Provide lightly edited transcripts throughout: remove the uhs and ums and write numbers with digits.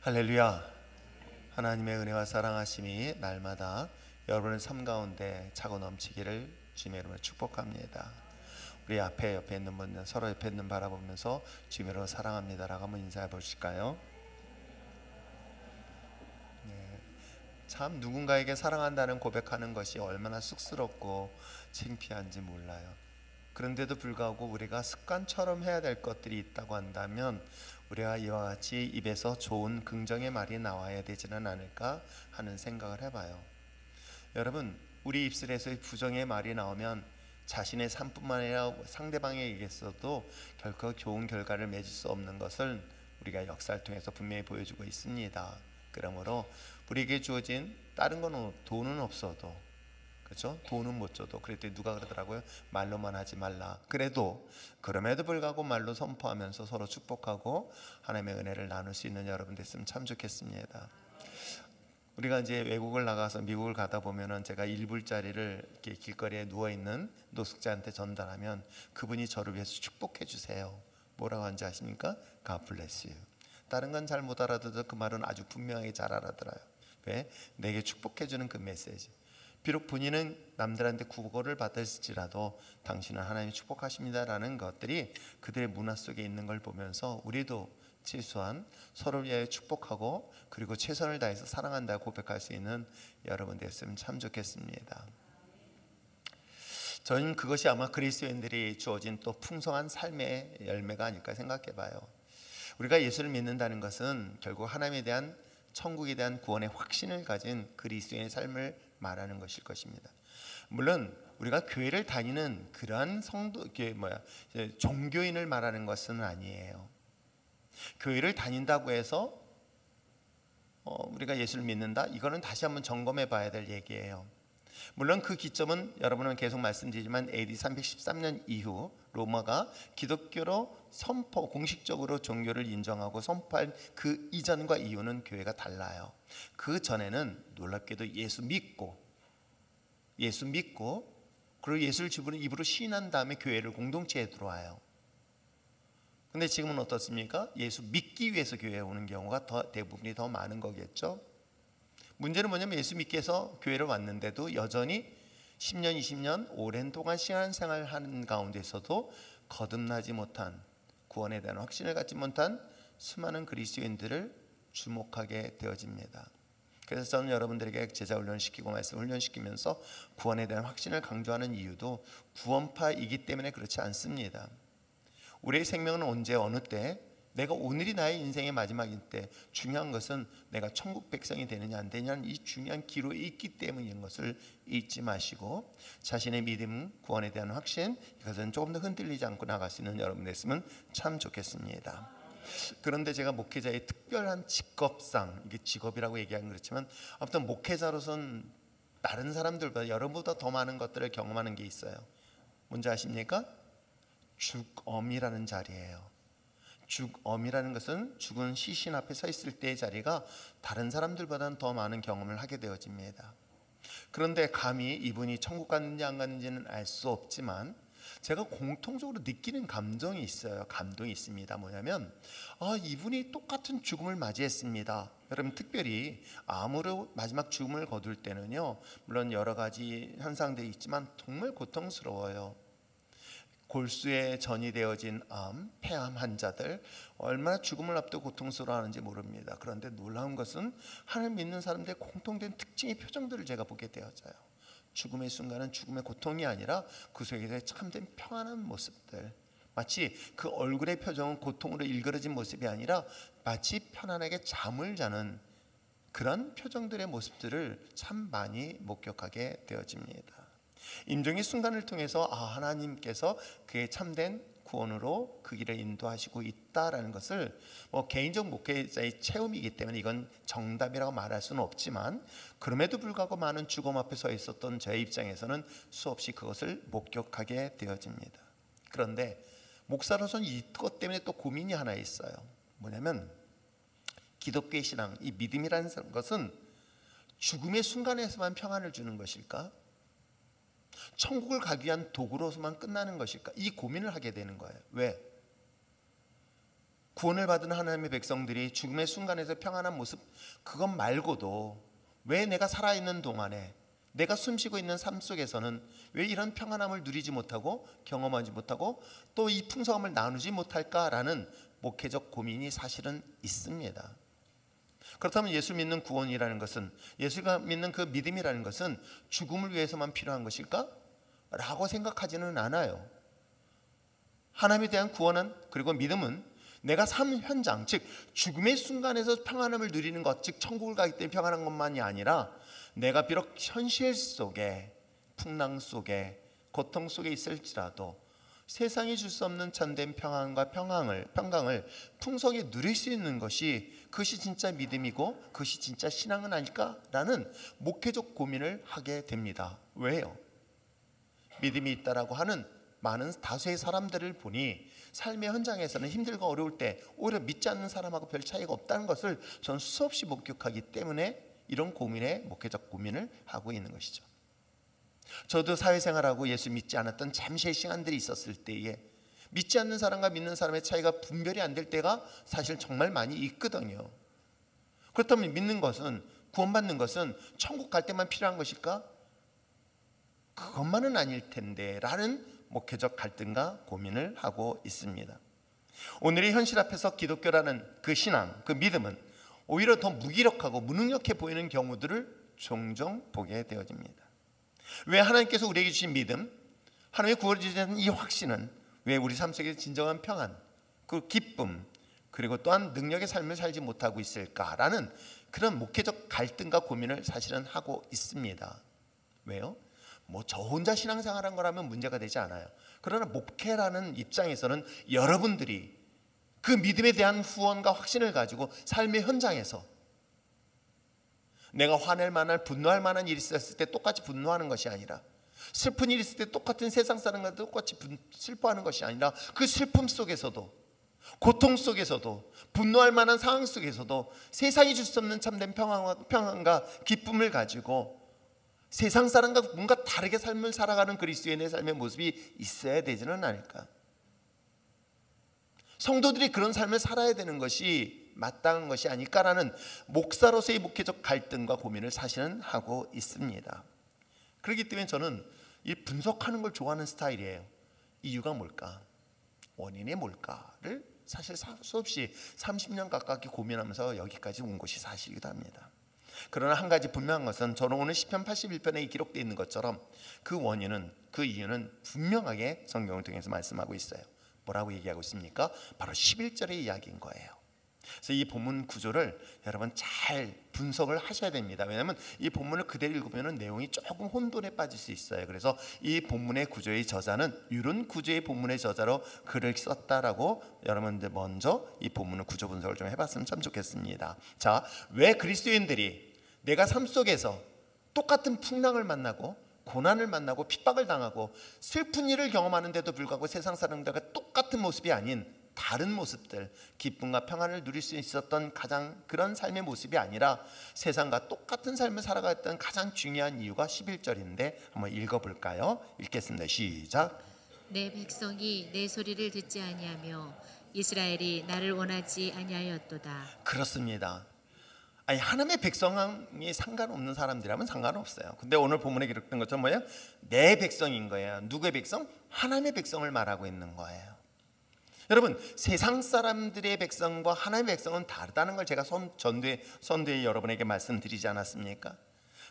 할렐루야. 하나님의 은혜와 사랑하심이 날마다 여러분의 삶 가운데 차고 넘치기를 주님의 이름으로 축복합니다. 우리 옆에 있는 분, 서로 옆에 있는 바라보면서 주님의 이름으로 사랑합니다라고 한번 인사해 보실까요? 참 누군가에게 사랑한다는 고백하는 것이 얼마나 쑥스럽고 창피한지 몰라요. 그런데도 불구하고 우리가 습관처럼 해야 될 것들이 있다고 한다면 우리가 이와 같이 입에서 좋은 긍정의 말이 나와야 되지는 않을까 하는 생각을 해봐요. 여러분, 우리 입술에서 부정의 말이 나오면 자신의 삶뿐만 아니라 상대방에게서도 결코 좋은 결과를 맺을 수 없는 것을 우리가 역사를 통해서 분명히 보여주고 있습니다. 그러므로 우리에게 주어진 다른 건 돈은 없어도, 그렇죠? 돈은 못 줘도, 그랬더니 누가 그러더라고요. 말로만 하지 말라. 그럼에도 불구하고 말로 선포하면서 서로 축복하고 하나님의 은혜를 나눌 수 있는 여러분 됐으면 참 좋겠습니다. 우리가 이제 외국을 나가서 미국을 가다 보면은 제가 1불짜리를 이렇게 길거리에 누워 있는 노숙자한테 전달하면 그분이 저를 위해서 축복해 주세요. 뭐라고 하는지 아십니까? God bless you. 다른 건 잘 못 알아들어도 그 말은 아주 분명하게 잘 알아들어요. 왜? 내게 축복해 주는 그 메시지. 비록 본인은 남들한테 구걸을 받을지라도 당신은 하나님이 축복하십니다라는 것들이 그들의 문화 속에 있는 걸 보면서 우리도 최소한 서로를 위하여 축복하고 그리고 최선을 다해서 사랑한다고 고백할 수 있는 여러분 됐으면 참 좋겠습니다. 저는 그것이 아마 그리스도인들이 주어진 또 풍성한 삶의 열매가 아닐까 생각해 봐요. 우리가 예수를 믿는다는 것은 결국 하나님에 대한 천국에 대한 구원의 확신을 가진 그리스도인의 삶을 말하는 것일 것입니다. 물론 우리가 교회를 다니는 그러한 종교인을 말하는 것은 아니에요. 교회를 다닌다고 해서 우리가 예수를 믿는다? 이거는 다시 한번 점검해 봐야 될 얘기예요. 물론 그 기점은 여러분은 계속 말씀드리지만 AD 313년 이후 로마가 기독교로 공식적으로 종교를 인정하고 선포한 그 이전과 이후는 교회가 달라요. 그 전에는 놀랍게도 예수 믿고 그리고 예수를 입으로 시인한 다음에 교회를 공동체에 들어와요. 근데 지금은 어떻습니까? 예수 믿기 위해서 교회에 오는 경우가 대부분이 더 많은 거겠죠. 문제는 뭐냐면 예수 믿기 위해서 교회를 왔는데도 여전히 10년, 20년 오랜 동안 신앙생활을 하는 가운데서도 거듭나지 못한, 구원에 대한 확신을 갖지 못한 수많은 그리스도인들을 주목하게 되어집니다. 그래서 저는 여러분들에게 제자 훈련시키고 말씀 훈련시키면서 구원에 대한 확신을 강조하는 이유도 구원파이기 때문에 그렇지 않습니다. 우리의 생명은 언제 어느 때, 내가 오늘이 나의 인생의 마지막일 때 중요한 것은 내가 천국 백성이 되느냐 안 되느냐는 이 중요한 기로에 있기 때문인 것을 잊지 마시고 자신의 믿음, 구원에 대한 확신, 이것은 조금 더 흔들리지 않고 나갈 수 있는 여러분 됐으면 참 좋겠습니다. 그런데 제가 목회자의 특별한 직업상, 이게 직업이라고 얘기하긴 그렇지만 아무튼 목회자로서는 다른 사람들보다 여러분보다 더 많은 것들을 경험하는 게 있어요. 뭔지 아십니까? 죽엄이라는 자리예요. 죽엄이라는 것은 죽은 시신 앞에 서 있을 때의 자리가 다른 사람들보다는 더 많은 경험을 하게 되어집니다. 그런데 감히 이분이 천국 갔는지 안 갔는지는 알 수 없지만 제가 공통적으로 느끼는 감정이 있어요. 감동이 있습니다. 뭐냐면 이분이 똑같은 죽음을 맞이했습니다. 여러분, 특별히 암으로 마지막 죽음을 거둘 때는요, 물론 여러 가지 현상들이 있지만 정말 고통스러워요. 골수에 전이 되어진 암, 폐암 환자들 얼마나 죽음을 앞두고 고통스러워하는지 모릅니다. 그런데 놀라운 것은 하나님 믿는 사람들의 공통된 특징의 표정들을 제가 보게 되어져요. 죽음의 순간은 죽음의 고통이 아니라 그 속에서의 참된 평안한 모습들, 마치 그 얼굴의 표정은 고통으로 일그러진 모습이 아니라 마치 편안하게 잠을 자는 그런 표정들의 모습들을 참 많이 목격하게 되어집니다. 임종의 순간을 통해서 하나님께서 그의 참된 구원으로 그 길을 인도하시고 있다라는 것을 개인적 목회자의 체험이기 때문에 이건 정답이라고 말할 수는 없지만 그럼에도 불구하고 많은 죽음 앞에 서 있었던 제 입장에서는 수없이 그것을 목격하게 되어집니다. 그런데 목사로서는 이것 때문에 또 고민이 하나 있어요. 뭐냐면 기독교의 신앙, 이 믿음이라는 것은 죽음의 순간에서만 평안을 주는 것일까? 천국을 가기 위한 도구로서만 끝나는 것일까? 이 고민을 하게 되는 거예요. 왜? 구원을 받은 하나님의 백성들이 죽음의 순간에서 평안한 모습, 그것 말고도 왜 내가 살아있는 동안에, 내가 숨쉬고 있는 삶 속에서는 왜 이런 평안함을 누리지 못하고 경험하지 못하고 또 이 풍성함을 나누지 못할까라는 목회적 고민이 사실은 있습니다. 그렇다면 예수 믿는 구원이라는 것은, 예수가 믿는 그 믿음이라는 것은 죽음을 위해서만 필요한 것일까? 라고 생각하지는 않아요. 하나님에 대한 구원은, 그리고 믿음은 내가 삶 현장, 즉 죽음의 순간에서 평안함을 누리는 것, 즉 천국을 가기 때문에 평안한 것만이 아니라 내가 비록 현실 속에, 풍랑 속에, 고통 속에 있을지라도 세상이 줄 수 없는 참된 평안과 평강을 풍성히 누릴 수 있는 것이, 그것이 진짜 믿음이고 그것이 진짜 신앙은 아닐까라는 목회적 고민을 하게 됩니다. 왜요? 믿음이 있다라고 하는 많은 다수의 사람들을 보니 삶의 현장에서는 힘들고 어려울 때 오히려 믿지 않는 사람하고 별 차이가 없다는 것을 저는 수없이 목격하기 때문에 이런 고민에 목회적 고민을 하고 있는 것이죠. 저도 사회생활하고 예수 믿지 않았던 잠시의 시간들이 있었을 때에 믿지 않는 사람과 믿는 사람의 차이가 분별이 안 될 때가 사실 정말 많이 있거든요. 그렇다면 믿는 것은, 구원받는 것은 천국 갈 때만 필요한 것일까? 그것만은 아닐 텐데 라는 목회적 갈등과 고민을 하고 있습니다. 오늘의 현실 앞에서 기독교라는 그 신앙, 그 믿음은 오히려 더 무기력하고 무능력해 보이는 경우들을 종종 보게 되어집니다. 왜 하나님께서 우리에게 주신 믿음, 하나님의 구원을 주시는 이 확신은 왜 우리 삶 속에 진정한 평안, 그 기쁨, 그리고 또한 능력의 삶을 살지 못하고 있을까라는 그런 목회적 갈등과 고민을 사실은 하고 있습니다. 왜요? 뭐 저 혼자 신앙생활한 거라면 문제가 되지 않아요. 그러나 목회라는 입장에서는 여러분들이 그 믿음에 대한 후원과 확신을 가지고 삶의 현장에서 내가 화낼 만한, 분노할 만한 일이 있었을 때 똑같이 분노하는 것이 아니라, 슬픈 일이 있을 때 똑같은 세상 사람과 똑같이 슬퍼하는 것이 아니라, 그 슬픔 속에서도, 고통 속에서도, 분노할 만한 상황 속에서도 세상이 줄 수 없는 참된 평안과 기쁨을 가지고 세상 사람과 뭔가 다르게 삶을 살아가는 그리스도인의 삶의 모습이 있어야 되지는 않을까? 성도들이 그런 삶을 살아야 되는 것이 마땅한 것이 아닐까라는 목사로서의 목회적 갈등과 고민을 사실은 하고 있습니다. 그렇기 때문에 저는 이 분석하는 걸 좋아하는 스타일이에요. 이유가 뭘까? 원인이 뭘까를 사실 수없이 30년 가깝게 고민하면서 여기까지 온 것이 사실이기도 합니다. 그러나 한 가지 분명한 것은, 저는 오늘 시편 81편에 기록되어 있는 것처럼 그 원인은, 그 이유는 분명하게 성경을 통해서 말씀하고 있어요. 뭐라고 얘기하고 있습니까? 바로 11절의 이야기인 거예요. 그래서 이 본문 구조를 여러분 잘 분석을 하셔야 됩니다. 왜냐하면 이 본문을 그대로 읽으면 내용이 조금 혼돈에 빠질 수 있어요. 그래서 이 본문의 구조의 저자는 이런 구조의 본문의 저자로 글을 썼다라고 여러분들 먼저 이 본문의 구조 분석을 좀 해봤으면 참 좋겠습니다. 자, 왜 그리스도인들이 내가 삶 속에서 똑같은 풍랑을 만나고 고난을 만나고 핍박을 당하고 슬픈 일을 경험하는데도 불구하고 세상 사람들과 똑같은 모습이 아닌 다른 모습들, 기쁨과 평안을 누릴 수 있었던 가장 그런 삶의 모습이 아니라 세상과 똑같은 삶을 살아갔던 가장 중요한 이유가 11절인데 한번 읽어볼까요? 읽겠습니다. 시작. 내 백성이 내 소리를 듣지 아니하며 이스라엘이 나를 원하지 아니하였도다. 그렇습니다. 아니, 하나님의 백성이 상관없는 사람들이라면 상관없어요. 근데 오늘 본문에 기록된 것처럼 뭐예요? 내 백성인 거예요. 누구의 백성? 하나님의 백성을 말하고 있는 거예요. 여러분, 세상 사람들의 백성과 하나님의 백성은 다르다는 걸 제가 선두에 여러분에게 말씀드리지 않았습니까?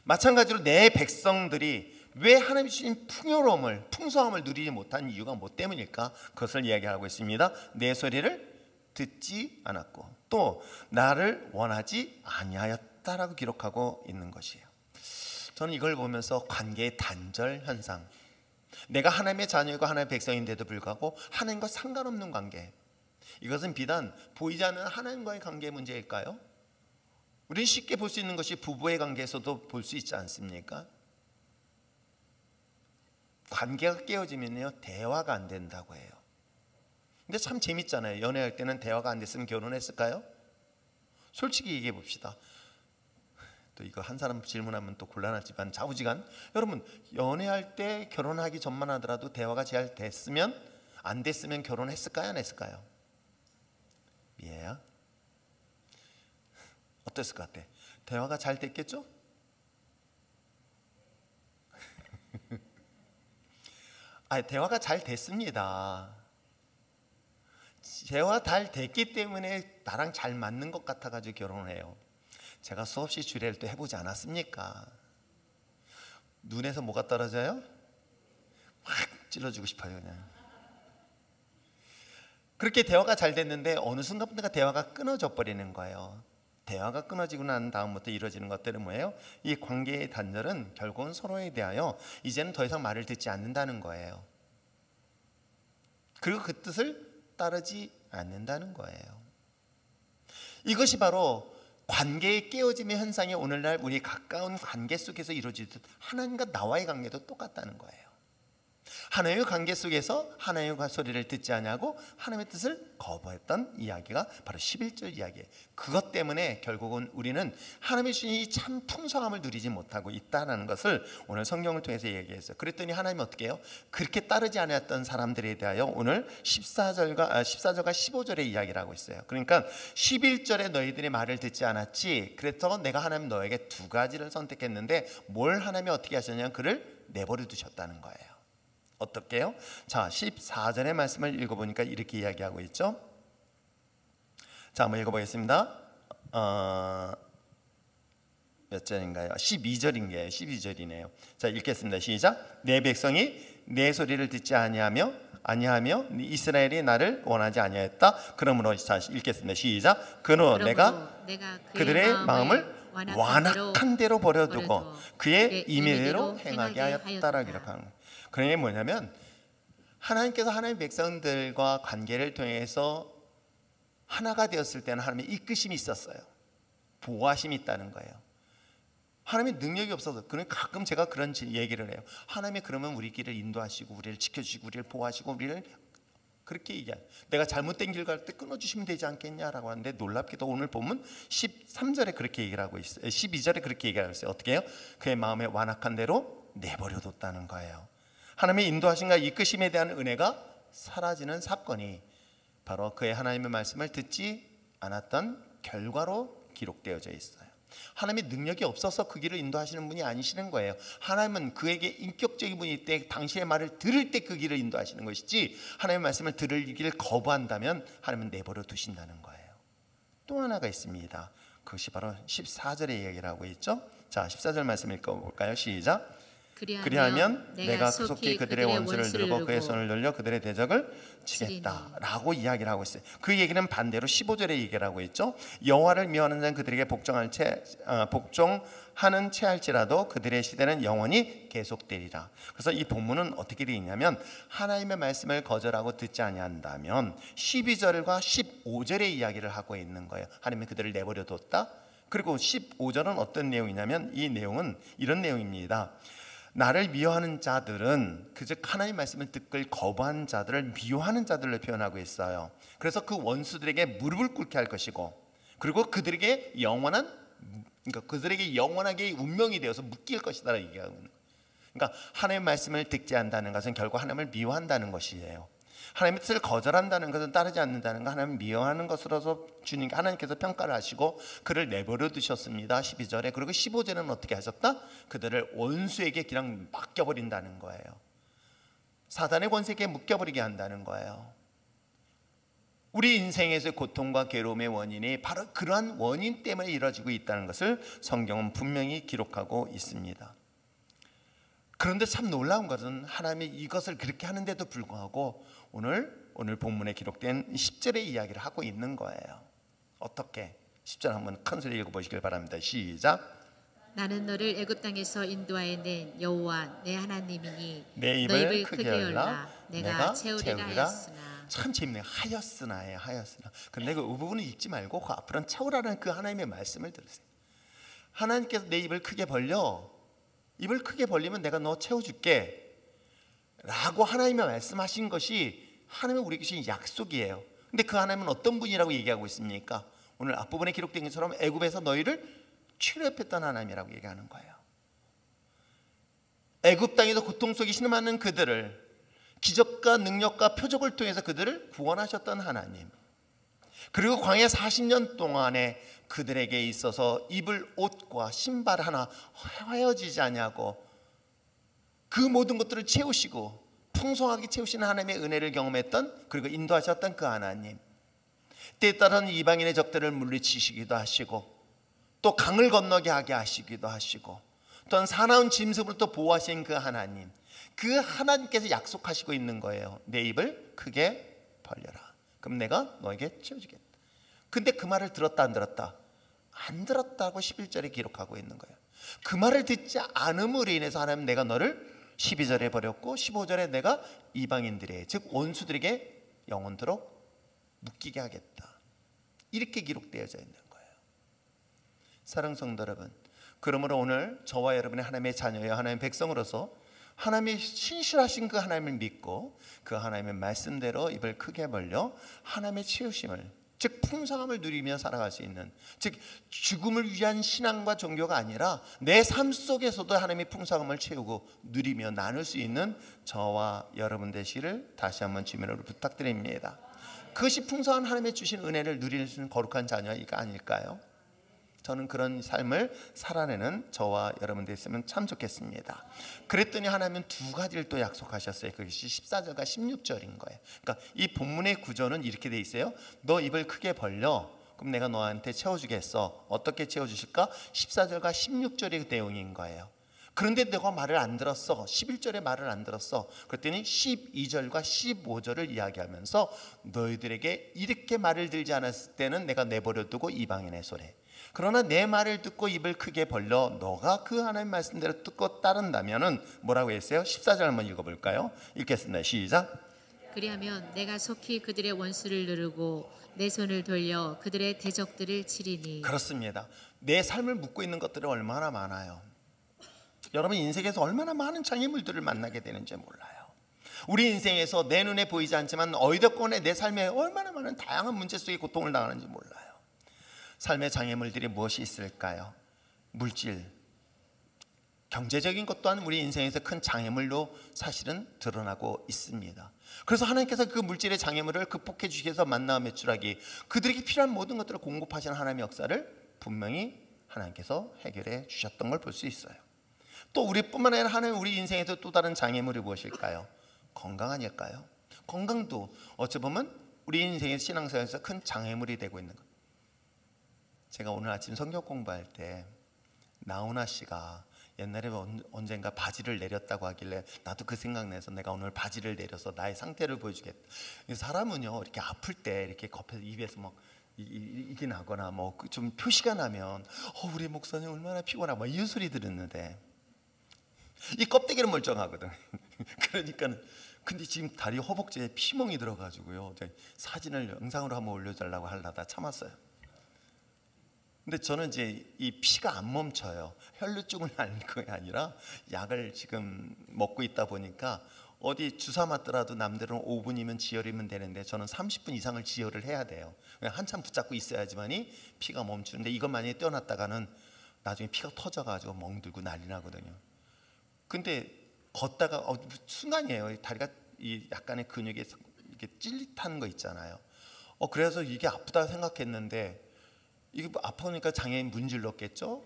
마찬가지로 내 백성들이 왜 하나님이 주신 풍요로움을, 풍성함을 누리지 못한 이유가 뭐 때문일까? 그것을 이야기하고 있습니다. 내 소리를 듣지 않았고 또 나를 원하지 아니하였다라고 기록하고 있는 것이에요. 저는 이걸 보면서 관계의 단절 현상, 내가 하나님의 자녀이고 하나님의 백성인데도 불구하고 하나님과 상관없는 관계, 이것은 비단 보이지 않는 하나님과의 관계의 문제일까요? 우리는 쉽게 볼 수 있는 것이 부부의 관계에서도 볼 수 있지 않습니까? 관계가 깨어지면요, 대화가 안 된다고 해요. 근데 참 재밌잖아요. 연애할 때는 대화가 안 됐으면 결혼했을까요? 솔직히 얘기해 봅시다. 또 이거 한 사람 질문하면 또 곤란하지만 좌우지간, 여러분 연애할 때 결혼하기 전만 하더라도 대화가 잘 됐으면, 안 됐으면 결혼했을까요? 안 했을까요? 모습이에요. 어땠을 것 같아? 대화가 잘 됐겠죠? 대화가 잘 됐습니다. 대화가 잘 됐기 때문에 나랑 잘 맞는 것 같아가지고 결혼을 해요. 제가 수없이 주례를 또 해보지 않았습니까? 눈에서 뭐가 떨어져요? 확 찔러주고 싶어요 그냥. 그렇게 대화가 잘 됐는데 어느 순간부터 대화가 끊어져 버리는 거예요. 대화가 끊어지고 난 다음부터 이루어지는 것들은 뭐예요? 이 관계의 단절은 결국은 서로에 대하여 이제는 더 이상 말을 듣지 않는다는 거예요. 그리고 그 뜻을 따르지 않는다는 거예요. 이것이 바로 관계의 깨어짐의 현상이 오늘날 우리 가까운 관계 속에서 이루어지듯 하나님과 나와의 관계도 똑같다는 거예요. 하나님의 관계 속에서 하나님의 소리를 듣지 아니하고 하나님의 뜻을 거부했던 이야기가 바로 11절 이야기예요. 그것 때문에 결국은 우리는 하나님의 주신 이 참 풍성함을 누리지 못하고 있다는 것을 오늘 성경을 통해서 얘기했어요. 그랬더니 하나님은 어떻게 해요? 그렇게 따르지 않았던 사람들에 대하여 오늘 14절과 15절의 이야기를 하고 있어요. 그러니까 11절에 너희들이 말을 듣지 않았지, 그래서 내가 하나님 너에게 두 가지를 선택했는데 뭘 하나님이 어떻게 하셨냐면 그를 내버려 두셨다는 거예요. 어떻게 해요? 자, 14절의 말씀을 읽어보니까 이렇게 이야기하고 있죠. 자, 한번 읽어보겠습니다. 몇 절인가요? 12절인가요? 12절이네요. 자, 읽겠습니다. 시작. 내 백성이 내 소리를 듣지 아니하며 이스라엘이 나를 원하지 아니하였다. 그러므로 자, 읽겠습니다. 시작. 그러므로 내가 그들의 마음을 완악한 대로 버려두고 그의 임의대로 행하게 하였다라고 기록하는 거예요. 그게 뭐냐면 하나님께서 하나님의 백성들과 관계를 통해서 하나가 되었을 때는 하나님의 이끄심이 있었어요. 보호하심이 있다는 거예요. 하나님의 능력이 없어서, 그러니까 가끔 제가 그런 얘기를 해요. 하나님이 그러면 우리 길을 인도하시고 우리를 지켜주시고 우리를 보호하시고 우리를 그렇게 얘기해요. 내가 잘못된 길 갈 때 끊어주시면 되지 않겠냐라고 하는데, 놀랍게도 오늘 보면 13절에 그렇게 얘기를 하고 있어요. 12절에 그렇게 얘기하고 있어요. 어떻게 해요? 그의 마음에 완악한 대로 내버려뒀다는 거예요. 하나님의 인도하심과 이끄심에 대한 은혜가 사라지는 사건이 바로 그의 하나님의 말씀을 듣지 않았던 결과로 기록되어져 있어요. 하나님의 능력이 없어서 그 길을 인도하시는 분이 아니시는 거예요. 하나님은 그에게 인격적인 분일 때 당신의 말을 들을 때 그 길을 인도하시는 것이지, 하나님의 말씀을 들을 길을 거부한다면 하나님은 내버려 두신다는 거예요. 또 하나가 있습니다. 그것이 바로 14절의 이야기를 하고 있죠. 자, 14절 말씀 읽어볼까요? 시작. 그리하면 내가 속히 그들의 원수를 누르고 그의 손을 늘려 그들의 대적을 치겠다라고 이야기를 하고 있어요. 그 얘기는 반대로 15절에 얘기를 하고 있죠. 여호와를 미워하는 자는 그들에게 복종하는 채 할지라도 그들의 시대는 영원히 계속되리라. 그래서 이 본문은 어떻게 되어 있냐면, 하나님의 말씀을 거절하고 듣지 아니한다면 12절과 15절의 이야기를 하고 있는 거예요. 하나님이 그들을 내버려 뒀다. 그리고 15절은 어떤 내용이냐면, 이 내용은 이런 내용입니다. 나를 미워하는 자들은, 그즉 하나님의 말씀을 듣길 거부한 자들을 미워하는 자들로 표현하고 있어요. 그래서 그 원수들에게 무릎을 꿇게 할 것이고, 그리고 그들에게 영원하게 운명이 되어서 묶일 것이다 라고 얘기하고 있는 거예요. 그러니까 하나님의 말씀을 듣지 않는다는 것은 결국 하나님을 미워한다는 것이에요. 하나님의 뜻을 거절한다는 것은, 따르지 않는다는 것, 하나님을 미워하는 것으로서 하나님께서 평가를 하시고 그를 내버려 두셨습니다. 12절에. 그리고 15절에는 어떻게 하셨다? 그들을 원수에게 그냥 맡겨버린다는 거예요. 사단의 권세에 묶여버리게 한다는 거예요. 우리 인생에서의 고통과 괴로움의 원인이 바로 그러한 원인 때문에 이루어지고 있다는 것을 성경은 분명히 기록하고 있습니다. 그런데 참 놀라운 것은, 하나님이 이것을 그렇게 하는데도 불구하고 오늘 본문에 기록된 10절의 이야기를 하고 있는 거예요. 어떻게? 10절 한번 큰 소리 읽어보시길 바랍니다. 시작. 나는 너를 애굽 땅에서 인도하여 낸 여호와 내 하나님이니 내 너 입을 입을 크게 열라 내가 채우리라 채우리라. 하였으나. 참 재밌네요. 하였으나예요. 하였으나. 그런데 그 부분은 읽지 말고 그 앞으로는 채우라는 그 하나님의 말씀을 들으세요. 하나님께서 내 입을 크게 벌려, 입을 크게 벌리면 내가 너 채워줄게 라고 하나님이 말씀하신 것이 하나님의 우리에게 주신 약속이에요. 근데 그 하나님은 어떤 분이라고 얘기하고 있습니까? 오늘 앞부분에 기록된 것처럼 애굽에서 너희를 취업했던 하나님이라고 얘기하는 거예요. 애굽 땅에서 고통 속에 신음하는 그들을 기적과 능력과 표적을 통해서 그들을 구원하셨던 하나님. 그리고 광야 40년 동안에 그들에게 있어서 입을 옷과 신발 하나 헤어지지 아니하고 그 모든 것들을 채우시고 풍성하게 채우시는 하나님의 은혜를 경험했던, 그리고 인도하셨던 그 하나님, 때에 따라서는 이방인의 적들을 물리치시기도 하시고 또 강을 건너게 하게 하시기도 하시고 또한 사나운 짐승을 또 보호하신 그 하나님, 그 하나님께서 약속하시고 있는 거예요. 내 입을 크게 벌려라. 그럼 내가 너에게 채워주겠다. 근데 그 말을 들었다 안 들었다? 안 들었다고 11절에 기록하고 있는 거예요. 그 말을 듣지 않음으로 인해서 하나님 내가 너를 12절에 버렸고 15절에 내가 이방인들의, 즉 원수들에게 영원토록 묶이게 하겠다. 이렇게 기록되어져 있는 거예요. 사랑하는 성도 여러분, 그러므로 오늘 저와 여러분의 하나님의 자녀여 하나님의 백성으로서 하나님의 신실하신 그 하나님을 믿고 그 하나님의 말씀대로 입을 크게 벌려 하나님의 채우심을, 즉 풍성함을 누리며 살아갈 수 있는, 즉 죽음을 위한 신앙과 종교가 아니라 내 삶 속에서도 하나님의 풍성함을 채우고 누리며 나눌 수 있는 저와 여러분 되시기를 다시 한번 주님으로 부탁드립니다. 그것이 풍성한 하나님의 주신 은혜를 누릴 수 있는 거룩한 자녀가 아닐까요? 저는 그런 삶을 살아내는 저와 여러분 됐으면 참 좋겠습니다. 그랬더니 하나님은 두 가지를 또 약속하셨어요. 그것이 14절과 16절인 거예요. 그러니까 이 본문의 구조는 이렇게 돼 있어요. 너 입을 크게 벌려, 그럼 내가 너한테 채워주겠어. 어떻게 채워주실까? 14절과 16절의 내용인 거예요. 그런데 너가 말을 안 들었어. 11절에 말을 안 들었어. 그랬더니 12절과 15절을 이야기하면서 너희들에게 이렇게 말을 들지 않았을 때는 내가 내버려두고 이방인의 소리, 그러나 내 말을 듣고 입을 크게 벌려 너가 그 하나님 말씀대로 듣고 따른다면은 뭐라고 했어요? 14절 한번 읽어볼까요? 읽겠습니다. 시작. 그리하면 내가 속히 그들의 원수를 누르고 내 손을 돌려 그들의 대적들을 치리니. 그렇습니다. 내 삶을 묻고 있는 것들이 얼마나 많아요. 여러분 인생에서 얼마나 많은 장애물들을 만나게 되는지 몰라요. 우리 인생에서 내 눈에 보이지 않지만 어디든지 내 삶에 얼마나 많은 다양한 문제 속에 고통을 당하는지 몰라요. 삶의 장애물들이 무엇이 있을까요? 물질, 경제적인 것 또한 우리 인생에서 큰 장애물로 사실은 드러나고 있습니다. 그래서 하나님께서 그 물질의 장애물을 극복해 주시기 위해서 만나 매출하기, 그들에게 필요한 모든 것들을 공급하시는 하나님의 역사를 분명히 하나님께서 해결해 주셨던 걸 볼 수 있어요. 또 우리뿐만 아니라 하나님 우리 인생에서 또 다른 장애물이 무엇일까요? 건강 아닐까요? 건강도 어찌 보면 우리 인생의 신앙생활에서 큰 장애물이 되고 있는 것. 제가 오늘 아침 성경 공부할 때 나훈아 씨가 옛날에 언젠가 바지를 내렸다고 하길래 나도 그 생각나서 내가 오늘 바지를 내려서 나의 상태를 보여주겠다. 사람은요 이렇게 아플 때 이렇게 겉에서 입에서 막 이게 나거나 뭐 좀 표시가 나면 우리 목사님 얼마나 피곤하고 막 이런 소리 들었는데 이 껍데기는 멀쩡하거든. 그러니까 근데 지금 다리 허벅지에 피멍이 들어가지고요 사진을 영상으로 한번 올려달라고 하려다 참았어요. 근데 저는 이제 이 피가 안 멈춰요. 혈류증을 앓는 게 아니라 약을 지금 먹고 있다 보니까 어디 주사 맞더라도 남들은 5분이면 지혈이면 되는데 저는 30분 이상을 지혈을 해야 돼요. 한참 붙잡고 있어야지만이 피가 멈추는데 이것 만약에 떼어놨다가는 나중에 피가 터져가지고 멍들고 난리 나거든요. 근데 걷다가 순간이에요. 다리가 이 약간의 근육에 이렇게 찔릿한 거 있잖아요. 그래서 이게 아프다 생각했는데 이게 아프니까 장애인 문질렀겠죠.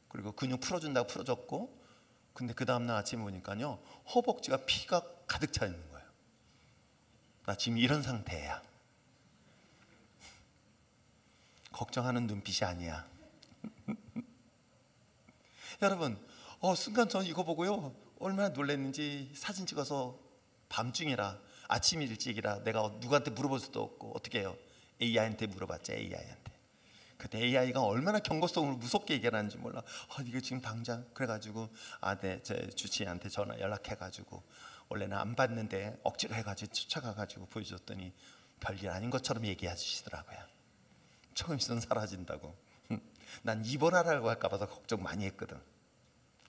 그리고 근육 풀어준다고 풀어줬고, 근데 그 다음날 아침에 보니까요 허벅지가 피가 가득 차 있는 거예요. 나 지금 이런 상태야. 걱정하는 눈빛이 아니야. 여러분 순간 저는 이거 보고요 얼마나 놀랐는지 사진 찍어서 밤중이라 아침 일찍이라 내가 누구한테 물어볼 수도 없고 어떻게 해요? AI한테 물어봤죠. AI한테. 그때 AI가 얼마나 경고성으로 무섭게 얘기하는지 몰라. 이거 지금 당장 그래가지고 네, 제 주치의한테 전화 연락해가지고 원래는 안 받는데 억지로 해가지고 쫓아가가지고 보여줬더니 별일 아닌 것처럼 얘기해 주시더라고요. 조금 있으면 사라진다고. 난 입원하라고 할까 봐서 걱정 많이 했거든.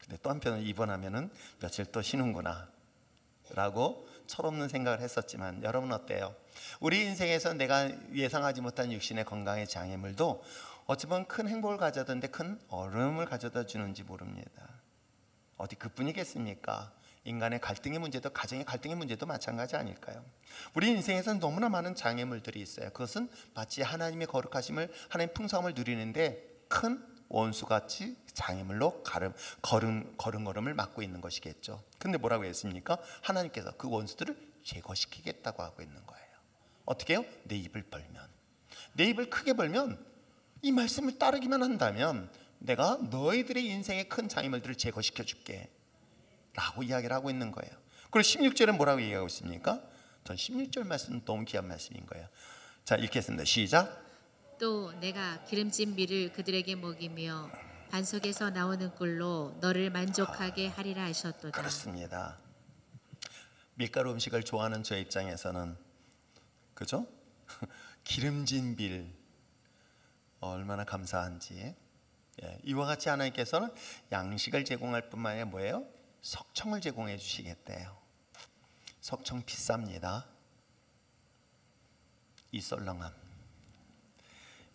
근데 또 한편으로 입원하면은 며칠 또 쉬는구나 라고 철없는 생각을 했었지만 여러분 어때요? 우리 인생에서 내가 예상하지 못한 육신의 건강의 장애물도 어찌 보면 큰 행복을 가져다는데 큰 어려움을 가져다 주는지 모릅니다. 어디 그뿐이겠습니까? 인간의 갈등의 문제도, 가정의 갈등의 문제도 마찬가지 아닐까요? 우리 인생에서는 너무나 많은 장애물들이 있어요. 그것은 마치 하나님의 거룩하심을, 하나님의 풍성함을 누리는데 큰 원수같이 장애물로 걸음걸음을 막고 있는 것이겠죠. 근데 뭐라고 했습니까? 하나님께서 그 원수들을 제거시키겠다고 하고 있는 거예요. 어떻게 해요? 내 입을 벌면, 내 입을 크게 벌면, 이 말씀을 따르기만 한다면 내가 너희들의 인생의 큰 장애물들을 제거시켜 줄게 라고 이야기를 하고 있는 거예요. 그리고 16절은 뭐라고 얘기하고 있습니까? 전 16절 말씀은 너무 귀한 말씀인 거예요. 자, 읽겠습니다. 시작. 또 내가 기름진 밀을 그들에게 먹이며 반석에서 나오는 꿀로 너를 만족하게 하리라 하셨도다. 그렇습니다. 밀가루 음식을 좋아하는 저 입장에서는, 그죠? 기름진 밀 얼마나 감사한지. 이와 같이 하나님께서는 양식을 제공할 뿐만 아니라 뭐예요? 석청을 제공해 주시겠대요. 석청 비쌉니다. 이 썰렁함.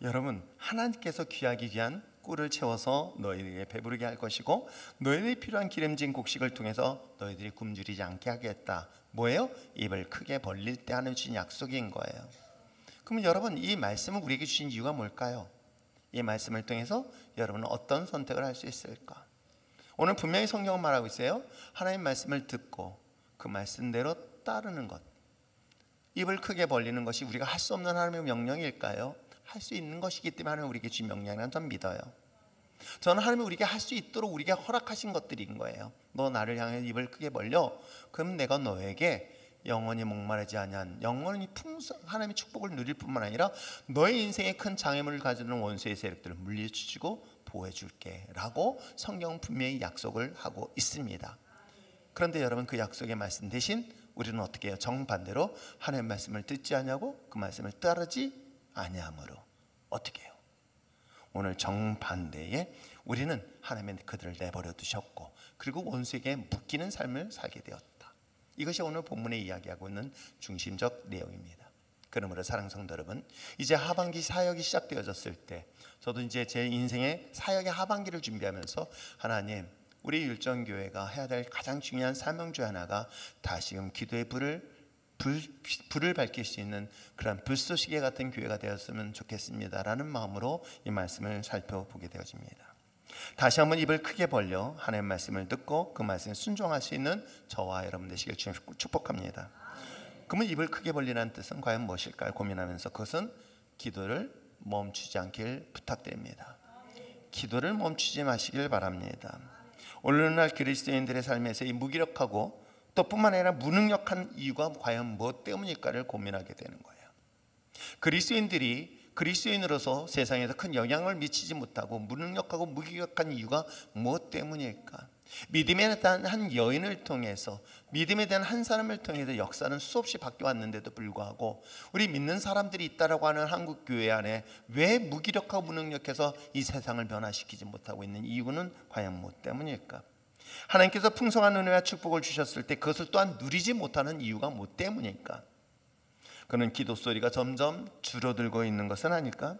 여러분, 하나님께서 귀하기 귀한 꿀을 채워서 너희에게 배부르게 할 것이고, 너희들이 필요한 기름진 곡식을 통해서 너희들이 굶주리지 않게 하겠다. 뭐예요? 입을 크게 벌릴 때 하는 주신 약속인 거예요. 그러면 여러분, 이 말씀을 우리에게 주신 이유가 뭘까요? 이 말씀을 통해서 여러분은 어떤 선택을 할 수 있을까? 오늘 분명히 성경은 말하고 있어요. 하나님 말씀을 듣고 그 말씀대로 따르는 것, 입을 크게 벌리는 것이 우리가 할 수 없는 하나님의 명령일까요? 할 수 있는 것이기 때문에 하나님 우리에게 주신 명령이라는 전 믿어요. 저는 하나님이 우리에게 할 수 있도록 우리에게 허락하신 것들인 거예요. 너 나를 향해 입을 크게 벌려, 그럼 내가 너에게 영원히 목마르지 아니한 영원히 풍성 하나님의 축복을 누릴 뿐만 아니라 너의 인생에 큰 장애물을 가지는 원수의 세력들을 물리치고 보호해 줄게 라고 성경은 분명히 약속을 하고 있습니다. 그런데 여러분, 그 약속의 말씀 대신 우리는 어떻게 해요? 정반대로 하나님의 말씀을 듣지 아니하고 그 말씀을 따르지 아니함으로 어떻게 해요? 오늘 정반대에 우리는 하나님의 그들을 내버려 두셨고, 그리고 원수에게 묶이는 삶을 살게 되었다. 이것이 오늘 본문에 이야기하고 있는 중심적 내용입니다. 그러므로 사랑하는 성도 여러분, 이제 하반기 사역이 시작되어졌을 때, 저도 이제 제 인생의 사역의 하반기를 준비하면서 하나님, 우리 율정교회가 해야 될 가장 중요한 사명 중 하나가 다시금 기도의 불을 밝힐 수 있는 그런 불쏘시개 같은 교회가 되었으면 좋겠습니다라는 마음으로 이 말씀을 살펴보게 되어집니다. 다시 한번 입을 크게 벌려 하나님의 말씀을 듣고 그 말씀에 순종할 수 있는 저와 여러분 되시길 축복합니다. 그러면 입을 크게 벌리라는 뜻은 과연 무엇일까요? 고민하면서 그것은 기도를 멈추지 않길 부탁드립니다. 기도를 멈추지 마시길 바랍니다. 오늘날 그리스도인들의 삶에서 이 무기력하고 또 뿐만 아니라 무능력한 이유가 과연 무엇 때문일까를 고민하게 되는 거예요. 그리스도인으로서 세상에서 큰 영향을 미치지 못하고 무능력하고 무기력한 이유가 무엇 때문일까? 믿음에 대한 한 여인을 통해서, 믿음에 대한 한 사람을 통해서 역사는 수없이 바뀌어왔는데도 불구하고 우리 믿는 사람들이 있다라고 하는 한국 교회 안에 왜 무기력하고 무능력해서 이 세상을 변화시키지 못하고 있는 이유는 과연 무엇 때문일까? 하나님께서 풍성한 은혜와 축복을 주셨을 때 그것을 또한 누리지 못하는 이유가 무엇 때문일까? 그는 기도 소리가 점점 줄어들고 있는 것은 아닐까?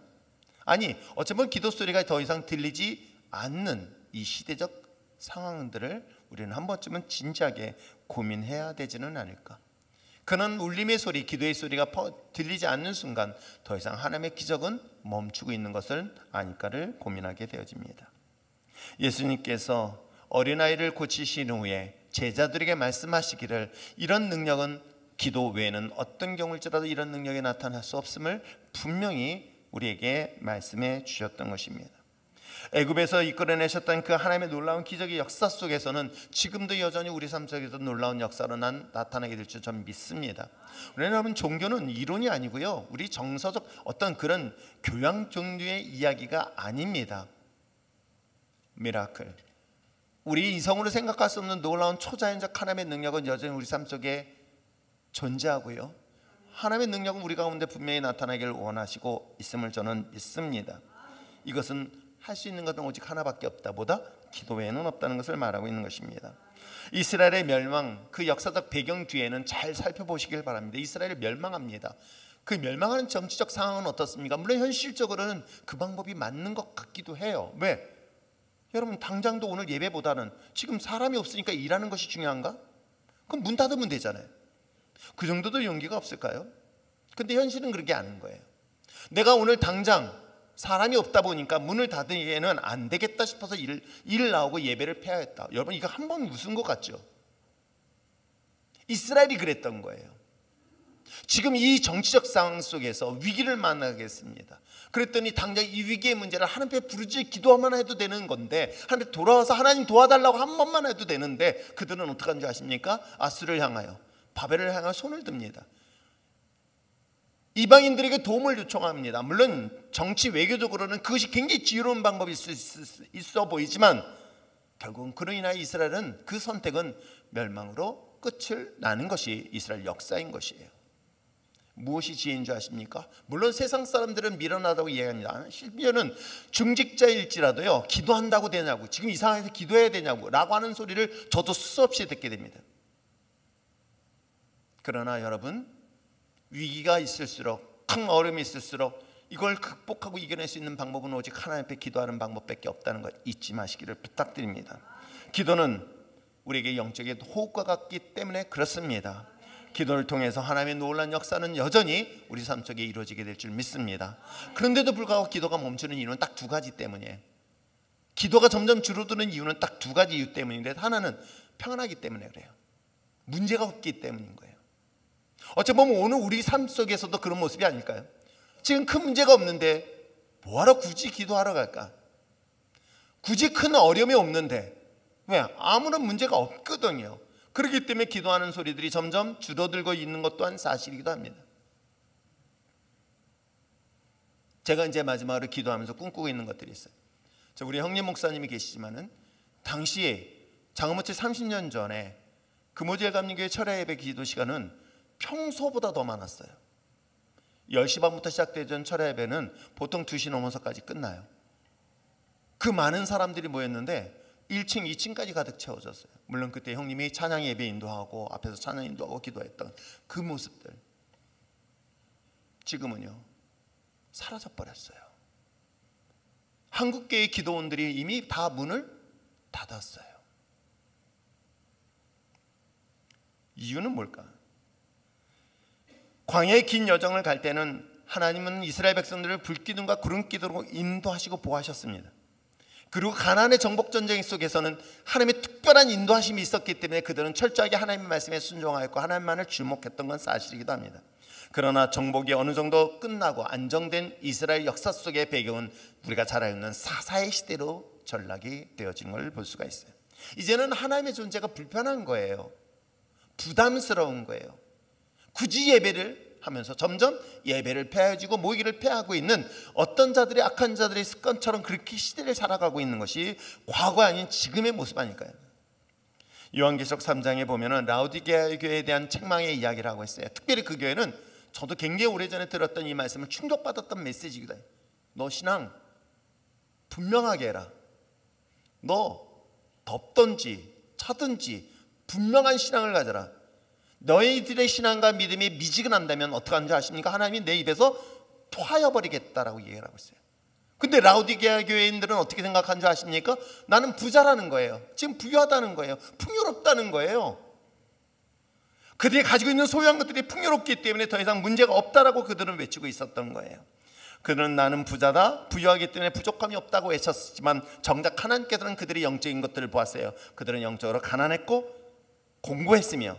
아니, 어쩌면 기도 소리가 더 이상 들리지 않는 이 시대적 상황들을 우리는 한 번쯤은 진지하게 고민해야 되지는 않을까? 그는 울림의 소리, 기도의 소리가 들리지 않는 순간 더 이상 하나님의 기적은 멈추고 있는 것을 아닐까를 고민하게 되어집니다. 예수님께서 어린아이를 고치신 후에 제자들에게 말씀하시기를 이런 능력은 기도 외에는 어떤 경우일지라도 이런 능력이 나타날 수 없음을 분명히 우리에게 말씀해 주셨던 것입니다. 애굽에서 이끌어내셨던 그 하나님의 놀라운 기적의 역사 속에서는 지금도 여전히 우리 삶 속에서 놀라운 역사로 나타나게 될 줄 전 믿습니다. 여러분, 종교는 이론이 아니고요, 우리 정서적 어떤 그런 교양 종류의 이야기가 아닙니다. 미라클, 우리 이성으로 생각할 수 없는 놀라운 초자연적 하나님의 능력은 여전히 우리 삶 속에 존재하고요, 하나님의 능력은 우리 가운데 분명히 나타나기를 원하시고 있음을 저는 믿습니다. 이것은 할 수 있는 것은 오직 하나밖에 없다, 보다 기도 외에는 없다는 것을 말하고 있는 것입니다. 이스라엘의 멸망, 그 역사적 배경 뒤에는 잘 살펴보시길 바랍니다. 이스라엘이 멸망합니다. 그 멸망하는 정치적 상황은 어떻습니까? 물론 현실적으로는 그 방법이 맞는 것 같기도 해요. 왜? 여러분, 당장도 오늘 예배보다는 지금 사람이 없으니까 일하는 것이 중요한가? 그럼 문 닫으면 되잖아요. 그 정도도 용기가 없을까요? 근데 현실은 그렇게 아닌 거예요. 내가 오늘 당장 사람이 없다 보니까 문을 닫으기에는 안 되겠다 싶어서 일 나오고 예배를 패야겠다. 여러분, 이거 한 번 웃은 것 같죠? 이스라엘이 그랬던 거예요. 지금 이 정치적 상황 속에서 위기를 만나겠습니다. 그랬더니 당장 이 위기의 문제를 하나님 앞에 부르짖어 기도하면 해도 되는 건데, 하나님 돌아와서 하나님 도와달라고 한 번만 해도 되는데, 그들은 어떻게 하는지 아십니까? 아수를 향하여, 바벨을 향하여 손을 듭니다. 이방인들에게 도움을 요청합니다. 물론 정치 외교적으로는 그것이 굉장히 지혜로운 방법일 수 있어 보이지만 결국은 그로 인하여 이스라엘은 그 선택은 멸망으로 끝을 나는 것이 이스라엘 역사인 것이에요. 무엇이 지혜인 줄 아십니까? 물론 세상 사람들은 미련하다고 이야기합니다. 심지어는 중직자일지라도요, 기도한다고 되냐고, 지금 이 상황에서 기도해야 되냐고 라고 하는 소리를 저도 수없이 듣게 됩니다. 그러나 여러분, 위기가 있을수록, 큰 어려움이 있을수록 이걸 극복하고 이겨낼 수 있는 방법은 오직 하나님 앞에 기도하는 방법밖에 없다는 것 잊지 마시기를 부탁드립니다. 기도는 우리에게 영적인 호흡과 같기 때문에 그렇습니다. 기도를 통해서 하나님의 놀라운 역사는 여전히 우리 삶 속에 이루어지게 될 줄 믿습니다. 그런데도 불구하고 기도가 멈추는 이유는 딱 두 가지 때문이에요. 기도가 점점 줄어드는 이유는 딱 두 가지 이유 때문인데, 하나는 평안하기 때문에 그래요. 문제가 없기 때문인 거예요. 어찌 보면 오늘 우리 삶 속에서도 그런 모습이 아닐까요? 지금 큰 문제가 없는데 뭐하러 굳이 기도하러 갈까? 굳이 큰 어려움이 없는데 왜? 아무런 문제가 없거든요. 그렇기 때문에 기도하는 소리들이 점점 줄어들고 있는 것 또한 사실이기도 합니다. 제가 이제 마지막으로 기도하면서 꿈꾸고 있는 것들이 있어요. 우리 형님 목사님이 계시지만은 당시에 장엄어치 30년 전에 금오지엘 감리교회 철야 예배 기도 시간은 평소보다 더 많았어요. 10시 반부터 시작되던 철야 예배는 보통 2시 넘어서까지 끝나요. 그 많은 사람들이 모였는데 1층, 2층까지 가득 채워졌어요. 물론 그때 형님이 찬양 예배 인도하고 앞에서 찬양 인도하고 기도했던 그 모습들, 지금은요 사라져버렸어요. 한국교회 기도원들이 이미 다 문을 닫았어요. 이유는 뭘까? 광야의 긴 여정을 갈 때는 하나님은 이스라엘 백성들을 불기둥과 구름기둥으로 인도하시고 보호하셨습니다. 그리고 가나안의 정복 전쟁 속에서는 하나님의 특별한 인도하심이 있었기 때문에 그들은 철저하게 하나님의 말씀에 순종하였고 하나님만을 주목했던 건 사실이기도 합니다. 그러나 정복이 어느 정도 끝나고 안정된 이스라엘 역사 속의 배경은 우리가 잘 알고 있는 사사의 시대로 전락이 되어진 걸 볼 수가 있어요. 이제는 하나님의 존재가 불편한 거예요. 부담스러운 거예요. 굳이 예배를 하면서 점점 예배를 폐해지고 모이기를 폐하고 있는 어떤 자들의 악한 자들의 습관처럼 그렇게 시대를 살아가고 있는 것이 과거 아닌 지금의 모습 아닐까요? 요한계시록 3장에 보면은 라오디게아 교회에 대한 책망의 이야기를 하고 있어요. 특별히 그 교회는 저도 굉장히 오래전에 들었던 이 말씀을 충격받았던 메시지이기도 해요. 너 신앙 분명하게 해라. 너 덥든지 차든지 분명한 신앙을 가져라. 너희들의 신앙과 믿음이 미지근한다면 어떻게 하는지 아십니까? 하나님이 내 입에서 토하여 버리겠다라고 얘기를 하고 있어요. 근데 라오디게아 교회인들은 어떻게 생각하는 줄 아십니까? 나는 부자라는 거예요. 지금 부유하다는 거예요. 풍요롭다는 거예요. 그들이 가지고 있는 소유한 것들이 풍요롭기 때문에 더 이상 문제가 없다라고 그들은 외치고 있었던 거예요. 그들은 나는 부자다, 부유하기 때문에 부족함이 없다고 외쳤지만 정작 하나님께서는 그들의 영적인 것들을 보았어요. 그들은 영적으로 가난했고 공고했으며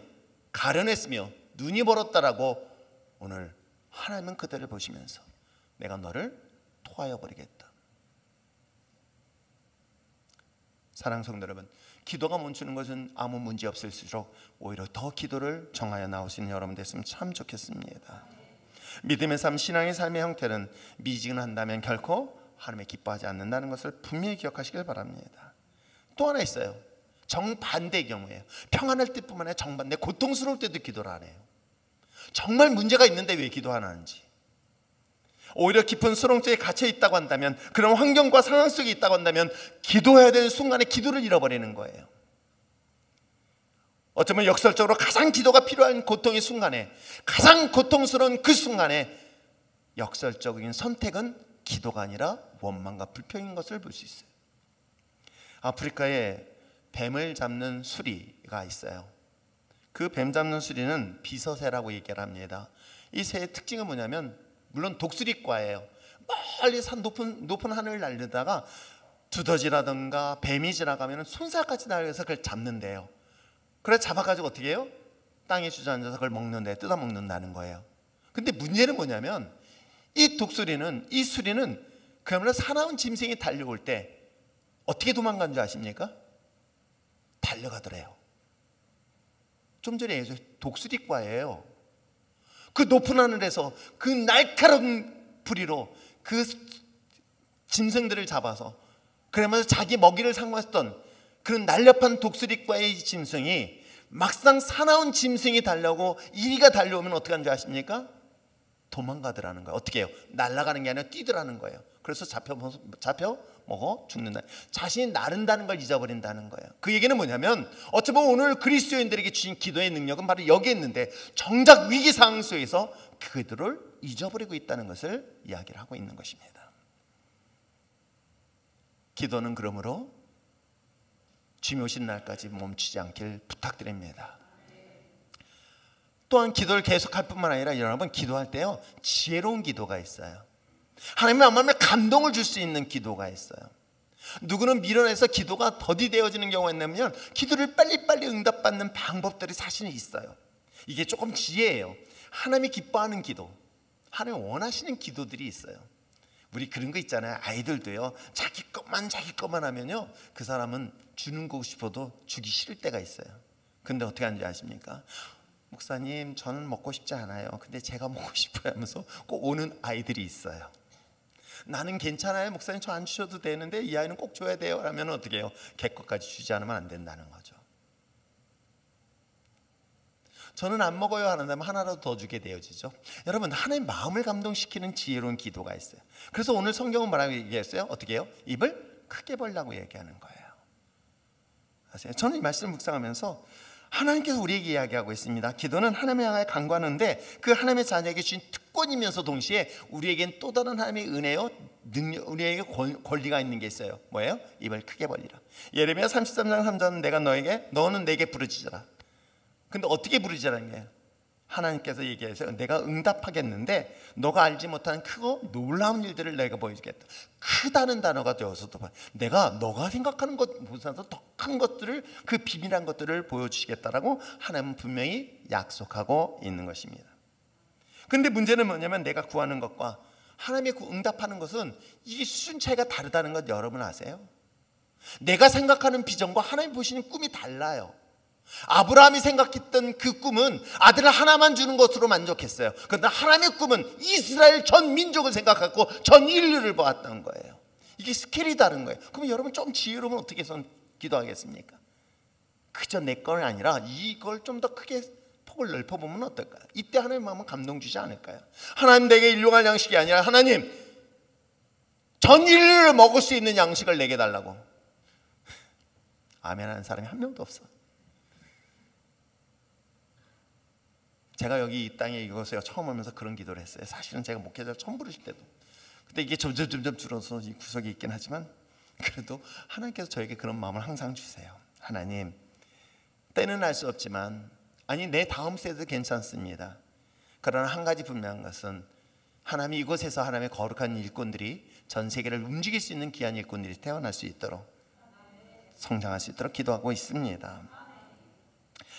가련했으며 눈이 멀었다라고 오늘 하나님은 그들을 보시면서 내가 너를 토하여 버리겠다. 사랑하는 성도 여러분, 기도가 멈추는 것은 아무 문제 없을수록 오히려 더 기도를 정하여 나오시는 여러분 됐으면 참 좋겠습니다. 믿음의 삶, 신앙의 삶의 형태는 미지근한다면 결코 하나님의 기뻐하지 않는다는 것을 분명히 기억하시길 바랍니다. 또 하나 있어요. 정반대의 경우에요. 평안할 때뿐만 아니라 정반대, 고통스러울 때도 기도를 안 해요. 정말 문제가 있는데 왜 기도 안 하는지. 오히려 깊은 수렁 속에 갇혀 있다고 한다면, 그런 환경과 상황 속에 있다고 한다면 기도해야 되는 순간에 기도를 잃어버리는 거예요. 어쩌면 역설적으로 가장 기도가 필요한 고통의 순간에, 가장 고통스러운 그 순간에 역설적인 선택은 기도가 아니라 원망과 불평인 것을 볼 수 있어요. 아프리카에 뱀을 잡는 수리가 있어요. 그 뱀 잡는 수리는 비서새라고 얘기를 합니다. 이 새의 특징은 뭐냐면 물론 독수리과예요. 멀리 산 높은 하늘을 날리다가 두더지라든가 뱀이 지나가면 손살같이 날려서 그걸 잡는데요. 그래 잡아가지고 어떻게 해요? 땅에 주저앉아서 그걸 먹는데 뜯어먹는다는 거예요. 근데 문제는 뭐냐면 이 독수리는, 이 수리는 그야말로 사나운 짐승이 달려올 때 어떻게 도망간 줄 아십니까? 달려가더래요. 좀 전에 얘기했죠. 독수리과예요. 그 높은 하늘에서 그 날카로운 부리로 그 짐승들을 잡아서 그러면서 자기 먹이를 상고했던 그런 날렵한 독수리과의 짐승이 막상 사나운 짐승이 달려오고 이리가 달려오면 어떻게 하는 줄 아십니까? 도망가더라는 거예요. 어떻게 해요? 날아가는 게 아니라 뛰더라는 거예요. 그래서 잡혀 먹어 죽는다. 자신이 나른다는 걸 잊어버린다는 거예요. 그 얘기는 뭐냐면 어찌 보면 오늘 그리스도인들에게 주신 기도의 능력은 바로 여기에 있는데 정작 위기 상황 속에서 그들을 잊어버리고 있다는 것을 이야기를 하고 있는 것입니다. 기도는 그러므로 주님 오신 날까지 멈추지 않길 부탁드립니다. 또한 기도를 계속할 뿐만 아니라 여러분 기도할 때요 지혜로운 기도가 있어요. 하나님의 마음에 감동을 줄 수 있는 기도가 있어요. 누구는 밀어내서 기도가 더디되어지는 경우가 있냐면 기도를 빨리빨리 응답받는 방법들이 사실 있어요. 이게 조금 지혜예요. 하나님이 기뻐하는 기도, 하나님 원하시는 기도들이 있어요. 우리 그런 거 있잖아요. 아이들도요 자기 것만 하면요 그 사람은 주는 거 싶어도 주기 싫을 때가 있어요. 근데 어떻게 하는지 아십니까? 목사님 저는 먹고 싶지 않아요. 근데 제가 먹고 싶어요 하면서 꼭 오는 아이들이 있어요. 나는 괜찮아요 목사님 저 안 주셔도 되는데 이 아이는 꼭 줘야 돼요 라면 어떻게 해요? 걔 것까지 주지 않으면 안 된다는 거죠. 저는 안 먹어요 하는다면 하나라도 더 주게 되어지죠. 여러분 하나님 마음을 감동시키는 지혜로운 기도가 있어요. 그래서 오늘 성경은 뭐라고 얘기했어요? 어떻게 해요? 입을 크게 벌라고 얘기하는 거예요. 아세요? 저는 이 말씀을 묵상하면서 하나님께서 우리에게 이야기하고 있습니다. 기도는 하나님을 향하여 간구하는데 그 하나님의 자녀에게 주신 특권이면서 동시에 우리에겐 또 다른 하나님의 은혜요 능력, 우리에게 권리가 있는 게 있어요. 뭐예요? 입을 크게 벌리라. 예레미야 33장 3절은 내가 너는 내게 부르짖어라. 근데 어떻게 부르짖으라는 거예요? 하나님께서 얘기해서 내가 응답하겠는데 너가 알지 못하는 크고 놀라운 일들을 내가 보여주겠다. 크다는 단어가 되어서도 내가 너가 생각하는 것보다도 더 큰 것들을 그 비밀한 것들을 보여주시겠다라고 하나님은 분명히 약속하고 있는 것입니다. 근데 문제는 뭐냐면 내가 구하는 것과 하나님의 응답하는 것은 이게 수준 차이가 다르다는 것 여러분 아세요? 내가 생각하는 비전과 하나님 보시는 꿈이 달라요. 아브라함이 생각했던 그 꿈은 아들을 하나만 주는 것으로 만족했어요. 그런데 하나님의 꿈은 이스라엘 전 민족을 생각하고 전 인류를 보았던 거예요. 이게 스케일이 다른 거예요. 그럼 여러분 좀 지혜로우면 어떻게 해서 기도하겠습니까? 그저 내 건 아니라 이걸 좀 더 크게 폭을 넓혀보면 어떨까요? 이때 하나님의 마음은 감동 주지 않을까요? 하나님 내게 일용할 양식이 아니라 하나님 전 인류를 먹을 수 있는 양식을 내게 달라고. 아멘 하는 사람이 한 명도 없어. 제가 여기 이 땅에 이곳에 처음 오면서 그런 기도를 했어요. 사실은 제가 목회자를 처음 부르실 때도. 근데 이게 점점 줄어서 이 구석이 있긴 하지만 그래도 하나님께서 저에게 그런 마음을 항상 주세요. 하나님 때는 알 수 없지만 아니 내 다음 세대도 괜찮습니다. 그러나 한 가지 분명한 것은 하나님이 이곳에서 하나님의 거룩한 일꾼들이 전 세계를 움직일 수 있는 귀한 일꾼들이 태어날 수 있도록 성장할 수 있도록 기도하고 있습니다.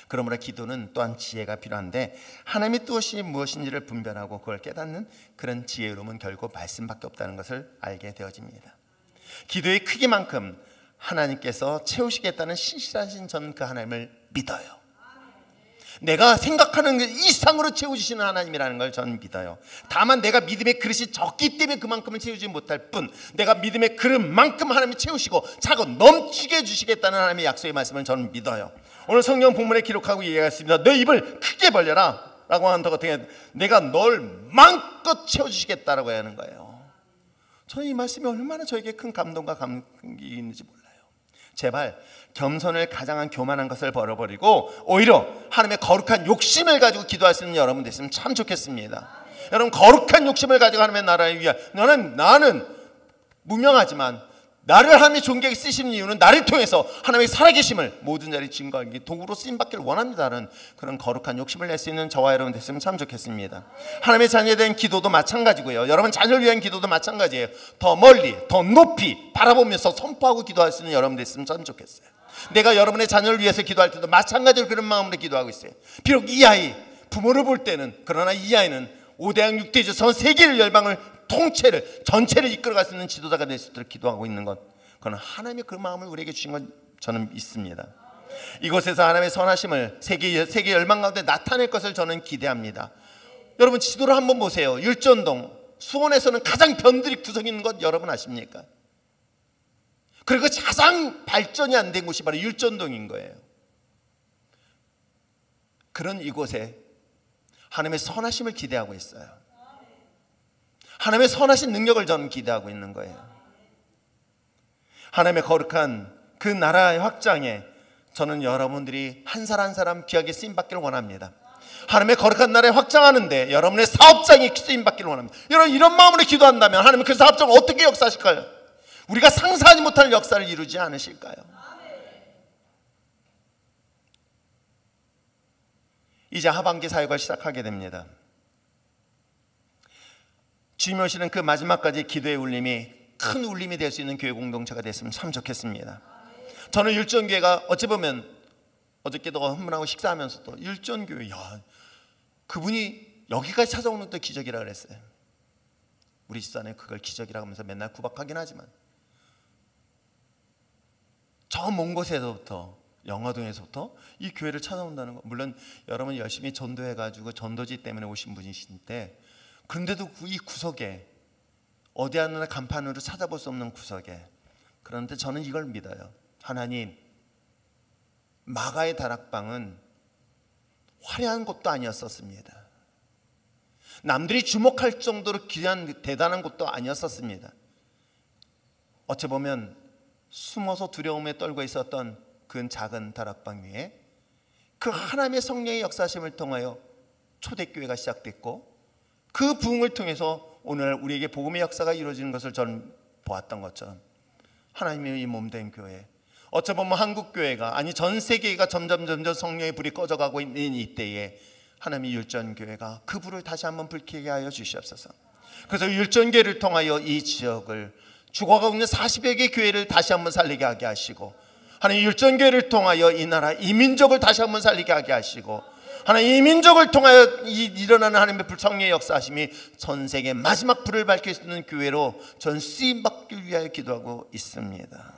그러므로 기도는 또한 지혜가 필요한데 하나님의 뜻이 무엇인지를 분별하고 그걸 깨닫는 그런 지혜로움은 결국 말씀밖에 없다는 것을 알게 되어집니다. 기도의 크기만큼 하나님께서 채우시겠다는 신실하신 저는 그 하나님을 믿어요. 내가 생각하는 이상으로 채워주시는 하나님이라는 걸 저는 믿어요. 다만 내가 믿음의 그릇이 적기 때문에 그만큼을 채우지 못할 뿐 내가 믿음의 그릇만큼 하나님이 채우시고 차고 넘치게 해주시겠다는 하나님의 약속의 말씀을 저는 믿어요. 오늘 성경 본문에 기록하고 얘기했습니다. 너 입을 크게 벌려라 라고 한다고 어떻게 내가 널 마음껏 채워주시겠다라고 하는 거예요. 저는 이 말씀이 얼마나 저에게 큰 감동과 감격이 있는지 몰라요. 제발 겸손을 가장한 교만한 것을 버려버리고 오히려 하나님의 거룩한 욕심을 가지고 기도할 수 있는 여러분 됐으면 참 좋겠습니다. 여러분 거룩한 욕심을 가지고 하나님의 나라를 위해 나는 무명하지만 나를 하나님의 존귀하게 쓰시는 이유는 나를 통해서 하나님의 살아계심을 모든 자리 증거하기 도구로 쓰임받기를 원합니다라는 그런 거룩한 욕심을 낼 수 있는 저와 여러분 됐으면 참 좋겠습니다. 하나님의 자녀에 대한 기도도 마찬가지고요. 여러분 자녀를 위한 기도도 마찬가지예요. 더 멀리 더 높이 바라보면서 선포하고 기도할 수 있는 여러분 됐으면 참 좋겠어요. 내가 여러분의 자녀를 위해서 기도할 때도 마찬가지로 그런 마음으로 기도하고 있어요. 비록 이 아이 부모를 볼 때는, 그러나 이 아이는 5대양 6대주 전 세계를 열방을 통째를 전체를 이끌어갈 수 있는 지도자가 될 수 있도록 기도하고 있는 것, 그건 하나님의 그 마음을 우리에게 주신 건 저는 믿습니다. 이곳에서 하나님의 선하심을 세계 열방 가운데 나타낼 것을 저는 기대합니다. 여러분 지도를 한번 보세요. 율전동 수원에서는 가장 변들이 구석 있는 것 여러분 아십니까? 그리고 가장 발전이 안 된 곳이 바로 율전동인 거예요. 그런 이곳에 하나님의 선하심을 기대하고 있어요. 하나님의 선하신 능력을 저는 기대하고 있는 거예요. 하나님의 거룩한 그 나라의 확장에 저는 여러분들이 한 사람 한 사람 귀하게 쓰임받기를 원합니다. 하나님의 거룩한 나라에 확장하는데 여러분의 사업장이 쓰임받기를 원합니다. 여러분 이런 마음으로 기도한다면 하나님은 그 사업장을 어떻게 역사하실까요? 우리가 상상하지 못할 역사를 이루지 않으실까요? 이제 하반기 사역을 시작하게 됩니다. 주님 오시는 그 마지막까지 기도의 울림이 큰 울림이 될 수 있는 교회 공동체가 됐으면 참 좋겠습니다. 저는 율전교회가 어찌 보면 어저께도 한 분하고 식사하면서도 율전교회, 야, 그분이 여기까지 찾아오는 것도 기적이라 그랬어요. 우리 집사는 그걸 기적이라고 하면서 맨날 구박하긴 하지만 저 먼 곳에서부터, 영화동에서부터 이 교회를 찾아온다는 거, 물론 여러분 열심히 전도해가지고 전도지 때문에 오신 분이신데, 그런데도 이 구석에 어디 하나 간판으로 찾아볼 수 없는 구석에, 그런데 저는 이걸 믿어요. 하나님, 마가의 다락방은 화려한 곳도 아니었었습니다. 남들이 주목할 정도로 귀한 대단한 곳도 아니었었습니다. 어찌 보면 숨어서 두려움에 떨고 있었던 그 작은 다락방 위에 그 하나님의 성령의 역사심을 통하여 초대교회가 시작됐고, 그 부흥을 통해서 오늘 우리에게 복음의 역사가 이루어지는 것을 저는 보았던 것처럼, 하나님의 이 몸된 교회, 어찌 보면 한국교회가, 아니 전 세계가 점점 성령의 불이 꺼져가고 있는 이때에 하나님의 율전교회가 그 불을 다시 한번 불켜게 하여 주시옵소서. 그래서 율전교회를 통하여 이 지역을, 죽어가고 있는 40여 개의 교회를 다시 한번 살리게 하게 하시고, 하나님 율전교회를 통하여 이 나라, 이 민족을 다시 한번 살리게 하게 하시고, 하나님 이 민족을 통하여 일어나는 하나님의 불성령의 역사하심이 전 세계 마지막 불을 밝힐 수 있는 교회로 전 쓰임받기 위하여 기도하고 있습니다.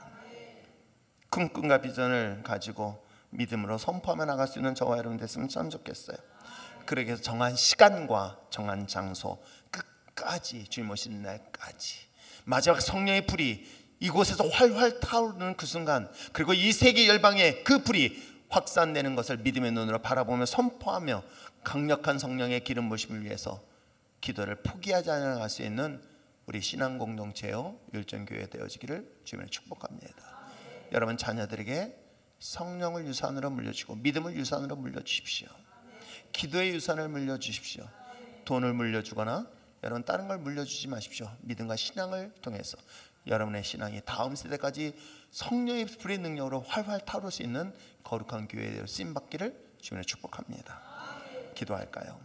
큰 꿈과 비전을 가지고 믿음으로 선포하며 나갈 수 있는 저와 여러분 됐으면 참 좋겠어요. 그러기 위해서 정한 시간과 정한 장소, 끝까지 주님 오시는 날까지 마지막 성령의 불이 이곳에서 활활 타오르는 그 순간, 그리고 이 세계 열방의 그 불이 확산되는 것을 믿음의 눈으로 바라보며 선포하며 강력한 성령의 기름 부으심을 위해서 기도를 포기하지 않아 나갈 수 있는 우리 신앙 공동체요 율전교회 되어지기를 주님을 축복합니다. 여러분 자녀들에게 성령을 유산으로 물려주시고 믿음을 유산으로 물려주십시오. 기도의 유산을 물려주십시오. 돈을 물려주거나 여러분 다른 걸 물려주지 마십시오. 믿음과 신앙을 통해서 여러분의 신앙이 다음 세대까지 성령의 불의 능력으로 활활 타오를 수 있는 거룩한 교회에 쓰임받기를 주님을 축복합니다. 기도할까요?